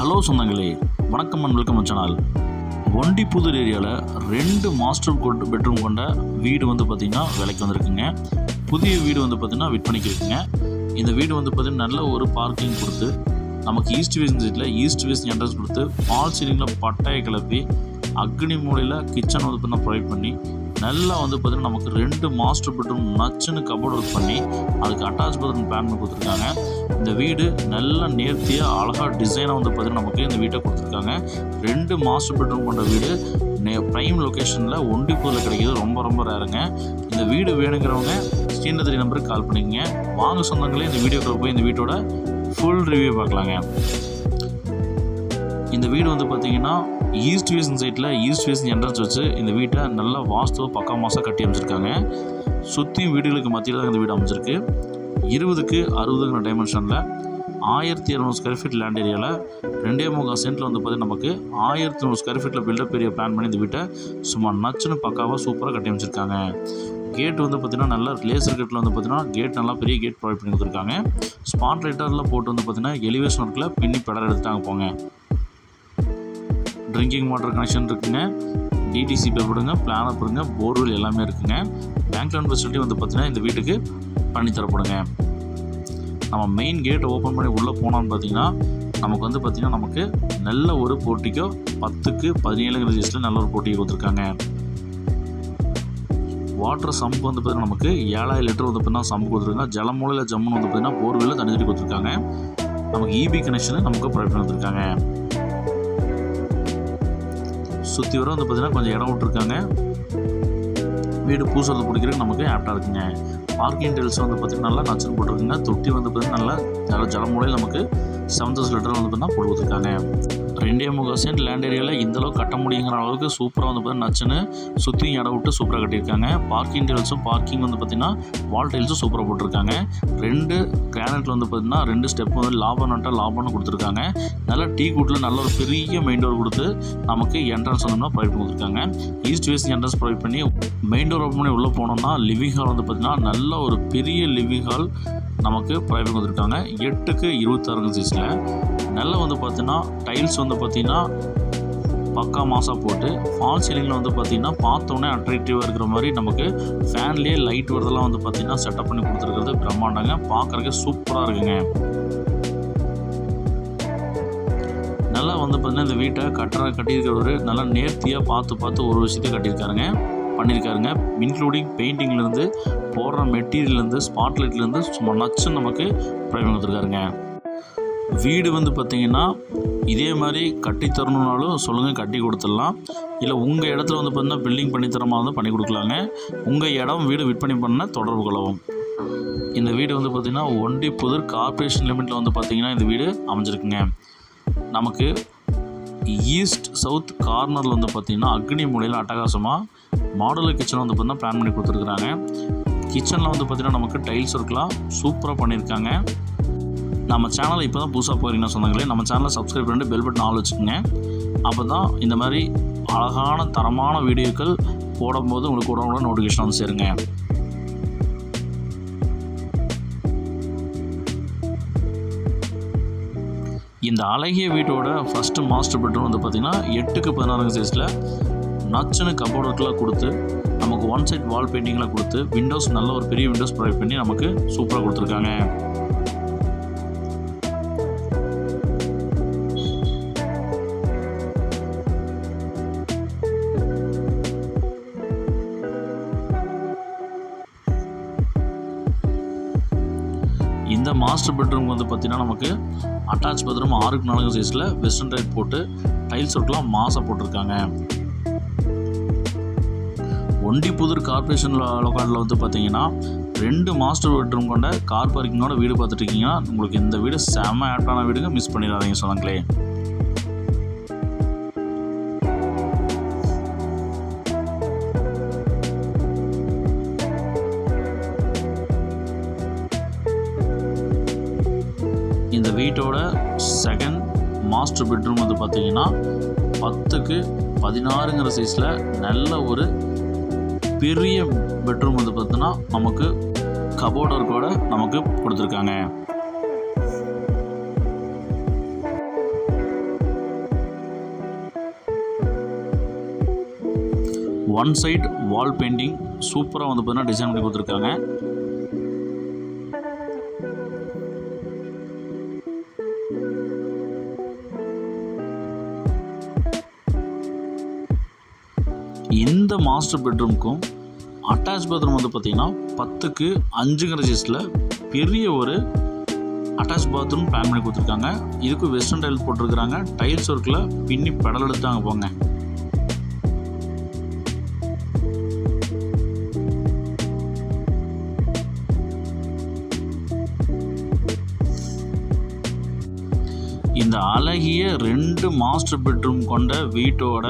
Hello சொந்தங்களே, வணக்கம் and welcome channel. Ondipudur ஏரியாவில் 2 மாஸ்டர் பெட்ரூம் கொண்ட வீடு பார்த்திங்கன்னா விலைக்கு வந்திருக்குங்க. புதிய வீடு பார்த்திங்கன்னா விற்பனைக்கு இருக்குங்க. இந்த வீடு பார்த்திங்கன்னா நல்ல ஒரு பார்க்கிங் கொடுத்து, நமக்கு ஈஸ்ட் ஃபேஸிங் சைட்டில் ஈஸ்ட் ஃபேஸிங் என்ட்ரன்ஸ் கொடுத்து, ஃபால் சீலிங்கில் பட்டாயை கிளப்பி, அக்னி மூலையில் கிச்சன் பார்த்திங்கன்னா ப்ரொவைட் பண்ணி, நல்லா பார்த்திங்கன்னா நமக்கு 2 மாஸ்டர் பெட்ரூம் நச்சுன்னு கபோர்ட் ஒர்க் பண்ணி, அதுக்கு அட்டாச் பாத்ரூம் பிளான் பண்ணி கொடுத்துருக்காங்க. இந்த வீடு நல்ல நேர்த்தியாக அழகாக டிசைனாக பார்த்திங்கன்னா நமக்கு இந்த வீட்டை கொடுத்துருக்காங்க. 2 மாஸ்டர் பெட்ரூம் கொண்ட வீடு ப்ரைம் லொக்கேஷனில் ஒண்டிப்புதூரில் கிடைக்கிது ரொம்ப ரேருங்க. இந்த வீடு வேணுங்கிறவங்க ஸ்க்ரீனில் தெரிய நம்பருக்கு கால் பண்ணிக்கங்க. வாங்க சொந்தங்களே, இந்த வீடியோக்குள்ள போய் இந்த வீட்டோட ஃபுல் ரிவ்யூ பார்க்கலாங்க. இந்த வீடு பார்த்திங்கன்னா ஈஸ்ட் ஃபேஸிங் சைட்டில் ஈஸ்ட் ஃபேஸிங் என்ட்ரன்ஸ் வச்சு இந்த வீட்டை நல்லா வாஸ்துவ பக்கா மாதம் கட்டி அமைச்சிருக்காங்க. சுற்றியும் வீடுகளுக்கு மத்தியில் தான் இந்த வீடு அமைச்சிருக்கு. 20க்கு 60 டைமென்ஷனில் 1200 ஸ்கொயர் ஃபீட் லேண்ட் ஏரியாவில் 2.25 சென்ட்டில் பார்த்திங்கன்னா நமக்கு 1100 ஸ்கொயர் ஃபீட்டில் பில்டப் ஏரியா பிளான் பண்ணி இந்த வீட்டை சும்மா நச்சுன்னு பக்காவாக சூப்பராக கட்டி அமைச்சிருக்காங்க. கேட் பார்த்திங்கன்னா நல்லா லேசர் கேட்டில் பார்த்திங்கன்னா கேட் நல்லா பெரிய கேட் ப்ரொவைட் பண்ணி கொடுத்துருக்காங்க. ஸ்பாட் லைட்டரில் போட்டு பார்த்திங்கன்னா எலிவேஷன் ஒர்க்கில் பின்னி பெடர் எடுத்துட்டாங்க போங்க. ட்ரிங்கிங் வாட்டர் கனெக்ஷன் இருக்குங்க. டிடிசி பேப்பருங்க, பிளானர் பாருங்க, போர்வெல் எல்லாமே இருக்குங்க. பேங்க் லோன் ஃபெசிலிட்டி பார்த்தீங்கன்னா இந்த வீட்டுக்கு பண்ணி தரப்படுங்க. நம்ம மெயின் கேட்டை ஓப்பன் பண்ணி உள்ளே போனோம்னு பார்த்தீங்கன்னா நமக்கு பார்த்தீங்கன்னா நமக்கு நல்ல ஒரு போர்ட்டிக்கோ 10க்கு 17 சைஸில் நல்ல ஒரு போர்ட்டிக்கோ கொடுத்துருக்காங்க. வாட்டர் சம்பு பார்த்தீங்கன்னா நமக்கு 7000 லிட்டர் பார்த்தீங்கன்னா சம்பு கொடுத்துருக்காங்க. ஜலமூலையில் ஜம்முன்னு பார்த்தீங்கன்னா போர்வெல்ல தண்ணி தண்ணி கொடுத்துருக்காங்க. நமக்கு இபி கனெக்ஷனு நமக்கு ப்ரொவைட் பண்ணி கொடுத்துருக்காங்க. சுற்றி வர பார்த்தீங்கன்னா கொஞ்சம் இடம் விட்டுருக்காங்க. வீடு பூசுறது பிடிக்கிறதுக்கு நமக்கு ஆப்டாக இருக்குங்க. பார்க்கிங் டெயில்ஸ் பார்த்தீங்கன்னா நல்லா நச்சுன்னு போட்டிருக்குங்க. தொட்டி பார்த்தீங்கன்னா நல்லா ஜலமூலையில் நமக்கு 7000 லிட்டர் பார்த்தீங்கன்னா போட்டு கொடுத்துருக்காங்க. 2.25 சென்ட் லேண்ட் ஏரியாவில் இந்தளவுக்கு கட்ட முடியுங்கிற அளவுக்கு சூப்பராக பார்த்தீங்கன்னா நச்சுன்னு சுற்றியும் இடம் விட்டு சூப்பராக கட்டியிருக்காங்க. பார்க்கிங் டெயில்ஸும் பார்க்கிங் பார்த்தீங்கன்னா வால் டைல்ஸும் சூப்பராக போட்டிருக்காங்க. 2 கிரானைட்டில் பார்த்தீங்கன்னா 2 ஸ்டெப் லாபம்னு கொடுத்துருக்காங்க. நல்லா டீ கூட்டில் நல்ல ஒரு பெரிய மெயின் டோர் கொடுத்து நமக்கு என்ட்ரன்ஸ் ப்ரொவைட் கொடுத்துருக்காங்க. ஈஸ்ட் ஃபேஸிங் என்ட்ரன்ஸ் ப்ரொவைட் பண்ணி மெயின் டோர் ஓப்பன் பண்ணி உள்ளே போனோம்னா லிவிங் ஹால் பார்த்தீங்கன்னா நல்ல ஒரு பெரிய லிவிங் ஹால் நமக்கு ப்ரொவைட் கொடுத்துருக்காங்க. 8க்கு 26 சைஸில் நல்லா பார்த்தீங்கன்னா டைல்ஸ் பார்த்தீங்கன்னா பக்கா மாசாக போட்டு, ஃபால் சீலிங்கில் பார்த்தீங்கன்னா பார்த்தோன்னே அட்ராக்டிவாக இருக்கிற மாதிரி நமக்கு ஃபேன்லேயே லைட் வரதெல்லாம் பார்த்தீங்கன்னா செட்டப் பண்ணி கொடுத்துருக்கிறது பிரம்மாண்டங்க. பார்க்குறதுக்கு சூப்பராக இருக்குங்க. நல்லா பார்த்தீங்கன்னா இந்த வீட்டை கட்டியிருக்கிறவர் நல்லா நேர்த்தியாக பார்த்து ஒரு விஷயத்தை பண்ணியிருக்காருங்க. இன்க்ளூடிங் பெயிண்டிங்லேருந்து போடுற மெட்டீரியல்லேருந்து ஸ்பாட்லைட்லேருந்து சும்மா நச்சுன்னு நமக்கு ப்ரொவைட் கொடுத்துருக்காருங்க. வீடு பார்த்திங்கன்னா இதே மாதிரி கட்டி தரணுன்னாலும் சொல்லுங்கள், கட்டி கொடுத்துடலாம். இல்லை உங்கள் இடத்துல பார்த்தீங்கன்னா பில்டிங் பண்ணித்தர மாதிரி பண்ணி கொடுக்கலாங்க. உங்கள் இடம் வீடு விற்பனை பண்ண தொடர்பு கொள்ளவும். இந்த வீடு பார்த்திங்கன்னா ஒண்டிப்புதூர் கார்ப்பரேஷன் லிமிட்டில் பார்த்திங்கன்னா இந்த வீடு அமைஞ்சிருக்குங்க. நமக்கு ஈஸ்ட் சவுத் கார்னரில் பார்த்திங்கன்னா அக்னி மூலையில் அட்டகாசமாக மாடுலர் கிச்சன் பார்த்தீங்கன்னா பிளான் பண்ணி கொடுத்துருக்குறாங்க. கிச்சனில் பார்த்திங்கன்னா நமக்கு டைல்ஸ் ஒர்க்லாம் சூப்பராக பண்ணியிருக்காங்க. நம்ம சேனலை இப்போ தான் புதுசாக போகிறீங்கன்னா சொந்தங்களே, நம்ம சேனலை சப்ஸ்கிரைப் பண்ணிட்டு பெல் பட்டன் ஆல் வச்சுக்கோங்க. அப்போ தான் இந்த மாதிரி அழகான தரமான வீடியோக்கள் போடும்போது உங்களுக்கு உடனே நோட்டிஃபிகேஷன் சேருங்க. இந்த அழகிய வீட்டோட ஃபஸ்ட்டு மாஸ்டர் பெட்ரூம் பார்த்திங்கன்னா 8க்கு 16 சைஸில் நச்சுன்னு கபோர்ட் ஒர்க்கெலாம் கொடுத்து, நமக்கு ஒன் சைட் வால் பெயிண்டிங்லாம் கொடுத்து, விண்டோஸ் நல்ல ஒரு பெரிய விண்டோஸ் ப்ரொவைட் பண்ணி நமக்கு சூப்பராக கொடுத்துருக்காங்க. இந்த மாஸ்டர் பெட்ரூம் பார்த்திங்கன்னா நமக்கு அட்டாச் பாத்ரூம் 6க்கு 4 சைஸில் வெஸ்டர்ன் டைப் போட்டு டைல்ஸ் ஒர்க்லாம் மாசாக போட்டிருக்காங்க. ஒண்டிப்புதூர் கார்ப்பரேஷன் லொக்காலில் பார்த்தீங்கன்னா 2 மாஸ்டர் பெட்ரூம் கொண்ட கார் பார்க்கிங்கோட வீடு பார்த்துட்டு இருக்கீங்கன்னா உங்களுக்கு இந்த வீடு செம்ம ஆப்டான வீடுங்க. மிஸ் பண்ணிடாதீங்க சொன்னாங்களே. இந்த வீட்டோட செகண்ட் மாஸ்டர் பெட்ரூம் பார்த்தீங்கன்னா 10க்கு 16 சைஸில் நல்ல ஒரு பெரிய பெட்ரூம் பார்த்தீங்கன்னா நமக்கு கபோர்ட் ஒர்க்கோட நமக்கு கொடுத்துருக்காங்க. ஒன் சைட் வால் பெயிண்டிங் சூப்பராக வந்து பார்த்தீங்கன்னா டிசைன் பண்ணி கொடுத்துருக்காங்க. இந்த மாஸ்டர் பெட்ரூமுக்கும் அட்டாச் பாத்ரூம் வந்து பார்த்திங்கன்னா 10க்கு 5 சைஸில் பெரிய ஒரு அட்டாச் பாத்ரூம் பிளான் பண்ணி கொடுத்துருக்காங்க. இதுக்கு வெஸ்டர்ன் டைல்ஸ் போட்டிருக்கிறாங்க. டைல்ஸ் ஒர்க்கில் பின்னி பெடல் எடுத்தாங்க போங்க. இந்த அழகிய 2 மாஸ்டர் பெட்ரூம் கொண்ட வீட்டோட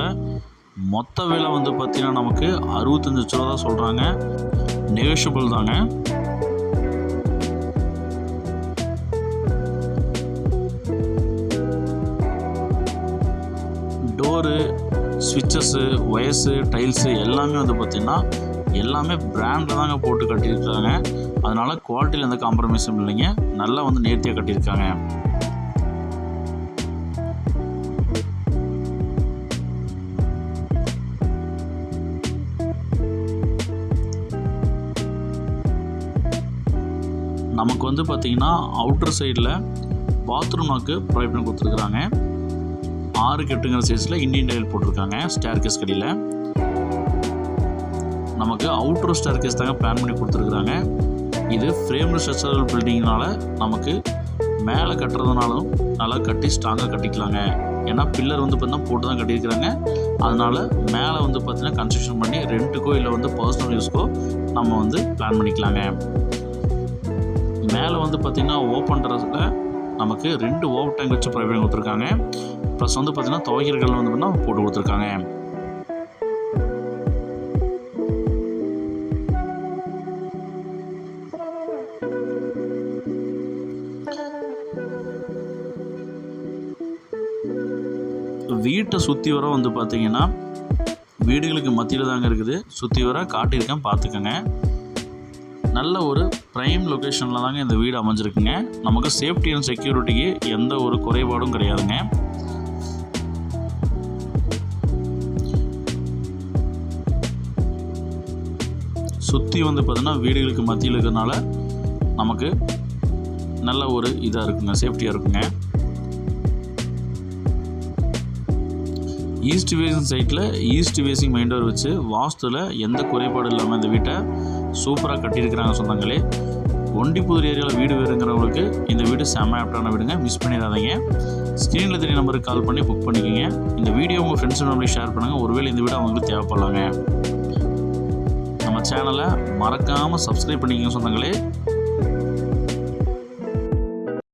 மொத்த விலை வந்து பார்த்திங்கன்னா நமக்கு 65 லட்ச ரூபா தான் சொல்கிறாங்க. நெகோஷியபிள் தாங்க. டோரு, ஸ்விட்சஸ்ஸு, ஒயர்ஸு, டைல்ஸு எல்லாமே வந்து பார்த்திங்கன்னா எல்லாமே பிராண்டில் தாங்க போட்டு கட்டியிருக்காங்க. அதனால் குவாலிட்டியில் எந்த காம்ப்ரமைஸும் இல்லைங்க. நல்லா வந்து நேர்த்தியாக கட்டியிருக்காங்க. நமக்கு வந்து பார்த்திங்கன்னா அவுட்டர் சைடில் பாத்ரூம் நாக்கு ப்ரொவைட் பண்ணி கொடுத்துருக்குறாங்க. 6க்கு 8 சைஸில் இண்டியன் டைல் போட்டிருக்காங்க. ஸ்டேர் கேஸ் கடியில் நமக்கு அவுட்டர் ஸ்டேர் கேஸ் தாங்க பிளான் பண்ணி கொடுத்துருக்குறாங்க. இது ஃப்ரேம்டு ஸ்ட்ரக்சரல் பில்டிங்னால நமக்கு மேலே கட்டுறதுனாலும் நல்லா கட்டி ஸ்ட்ராங்காக கட்டிக்கலாங்க. ஏன்னா பில்லர் வந்து பார்த்தீங்கன்னா போட்டு தான் கட்டியிருக்கிறாங்க. அதனால் மேலே வந்து பார்த்திங்கன்னா கன்ஸ்ட்ரக்ஷன் பண்ணி ரெண்ட்டுக்கோ இல்லை வந்து பர்சனல் யூஸ்க்கோ நம்ம வந்து பிளான் பண்ணிக்கலாங்க. மேலே வந்து பார்த்திங்கன்னா ஓப்பன் டெரஸில் நமக்கு 2 ஓவர் டேங்க் வச்சு ப்ரொவைட் பண்ணி கொடுத்துருக்காங்க. ப்ளஸ் வந்து பார்த்திங்கன்னா துவைக்கிறகள் வந்து பார்த்தீங்கன்னா போட்டு கொடுத்துருக்காங்க. வீட்டை சுற்றி வர வந்து பார்த்திங்கன்னா வீடுகளுக்கு மத்தியில் தாங்க இருக்குது. சுற்றி வர காட்டியிருக்கேன், பார்த்துக்கோங்க. நல்ல ஒரு ப்ரைம் லொக்கேஷனில் தாங்க இந்த வீடு அமைஞ்சிருக்குங்க. நமக்கு சேஃப்டி அண்ட் செக்யூரிட்டிக்கு எந்த ஒரு குறைபாடும் கிடையாதுங்க. சுற்றி வந்து பார்த்திங்கன்னா வீடுகளுக்கு மத்தியில் இருக்கிறதுனால நமக்கு நல்ல ஒரு இதாக இருக்குங்க, சேஃப்டியாக இருக்குங்க. ஈஸ்ட் வேசிங் சைட்டில் ஈஸ்ட் வேசிங் மெயின் டோர் வச்சு வாஸ்துவில் எந்த குறைபாடும் இல்லாமல் இந்த வீட்டை சூப்பராக கட்டியிருக்கிறாங்க சொந்தங்களே. ஒண்டிப்புதூர் ஏரியாவில் வீடு வேறுங்கிறவங்களுக்கு இந்த வீடு செம்ம ஆப்டான வீடுங்க. மிஸ் பண்ணிடாதீங்க. ஸ்க்ரீனில் தெரிய நம்பருக்கு கால் பண்ணி புக் பண்ணிக்கோங்க. இந்த வீடியோ உங்கள் ஃப்ரெண்ட்ஸ் நம்மளுக்கு ஷேர் பண்ணுங்கள். ஒருவேளை இந்த வீடு அவங்களுக்கு தேவைப்படலாங்க. நம்ம சேனலை மறக்காமல் சப்ஸ்கிரைப் பண்ணிக்கோங்க சொந்தங்களே.